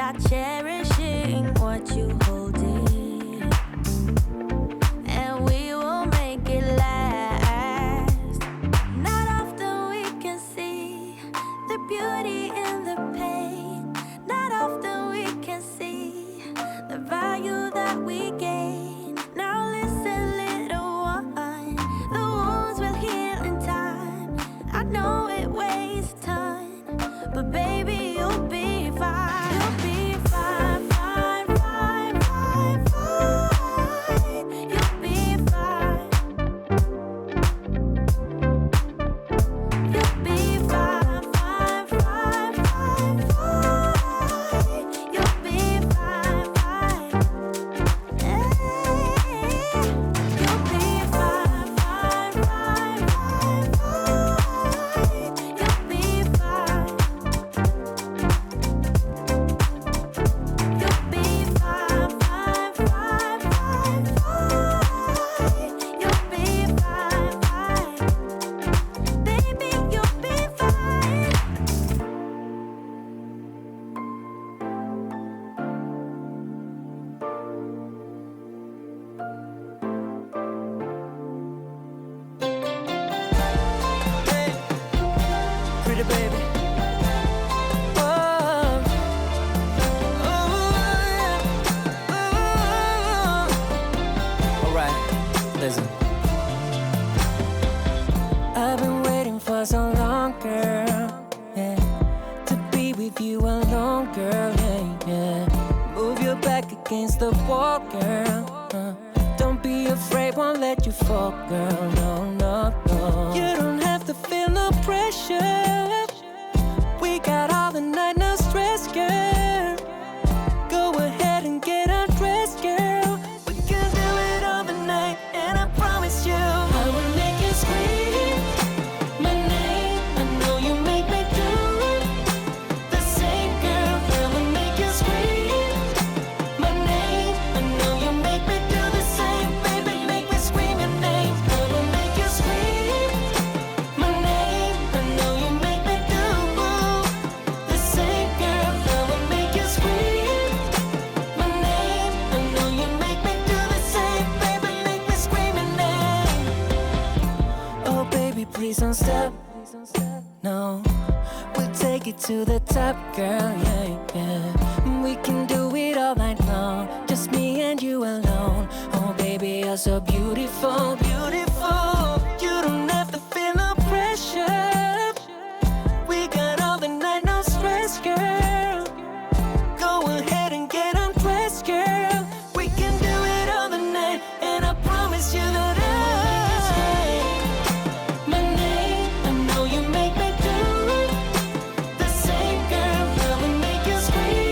about cherishing what you hold dear, and we will make it last. Not often we can see the beauty in the pain. Not often we can see the value that we gain. Now listen, little one, the wounds will heal in time. I know it wastes time, but baby, you'll be fine. You'll be fine, fine, fine, fine, fine. You'll be fine. You'll be fine, fine, fine, fine, fine. You'll be fine, fine. Hey. You'll be fine, fine, fine, fine, fine. You'll be fine. You'll be fine, fine, fine, fine, fine. You'll be fine, fine. Baby, you'll be fine. Pretty baby. Oh, alright, listen. I've been waiting for so long, girl, yeah, to be with you alone, girl, yeah, yeah. Move your back against the wall, girl, don't be afraid, won't let you fall, girl, no, no, no. You don't have to feel no pressure. We got all the night, no stress, girl. Go ahead and get undressed, girl. We can do it all the night, and I promise you I will make you scream my name. I know you make me do the same, girl. I will make you scream my name. I know you make me do the same, baby. Make me scream your name. I will make you scream my name. I know you make me do the same, girl. I will make you scream my name. I know you make me do the same, baby. Make me scream your name. Oh, baby, please don't stop. No, we'll take it to the top, girl, yeah, yeah. We can do it all night long, just me and you alone. Oh, baby, you're so beautiful, beautiful. You don't have to feel no pressure. We got all the night, no stress, girl. Go ahead and get undressed, girl. We can do it all the night, and I promise you that my name, I know you make me do the same, girl. I will make you scream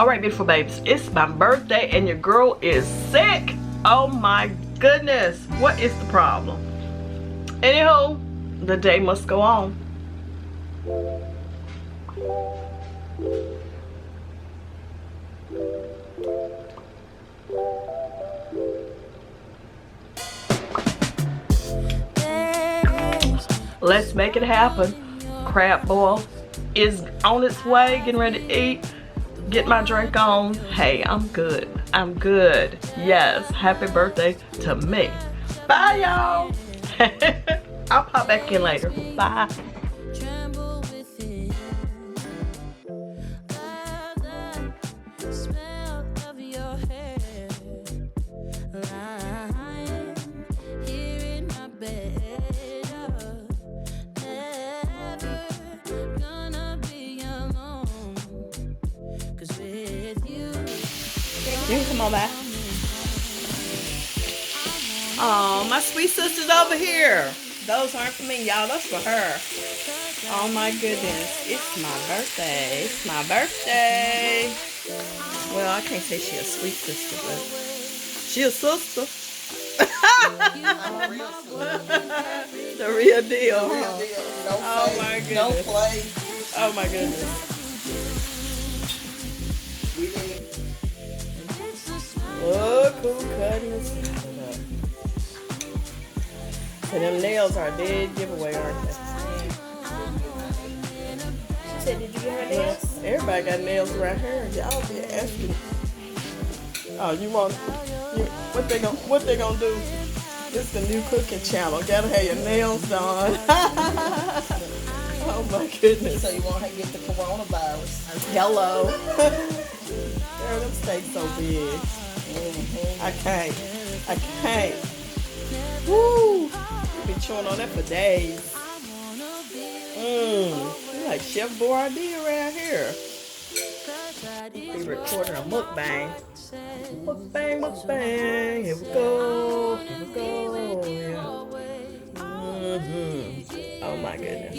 Alright, beautiful babes, it's my birthday and your girl is sick. Oh my goodness, what is the problem? Anywho, the day must go on. Let's make it happen. Crab boil is on its way, getting ready to eat. Get my drink on. Hey, I'm good. I'm good. Yes, happy birthday to me. Bye, y'all. I'll pop back in later. Bye. Tremble within. Love the smell of your hair. Lying here in my bed. Never gonna be alone. 'Cause with you. You can come on back. Oh, my sweet sister's over here. Those aren't for me, y'all. That's for her. Oh my goodness. It's my birthday. It's my birthday. Well, I can't say she's a sweet sister, but she a sister. The real deal. Huh? Oh my goodness. No play. Oh my goodness. Look who cutting this up. So them nails are a dead giveaway, aren't they? She said, did you get her nails? Everybody got nails right here. Y'all be asking. Oh, you want? What they gonna do? This is the new cooking channel. Gotta have your nails done. Oh my goodness. So you want her to get the coronavirus? Hello. Girl, them steaks so big. I can't. Woo! Been chewing on that for days. You like Chef Boyardee around here. Be recording a mukbang. Mukbang. Here we go. Yeah. Oh my goodness.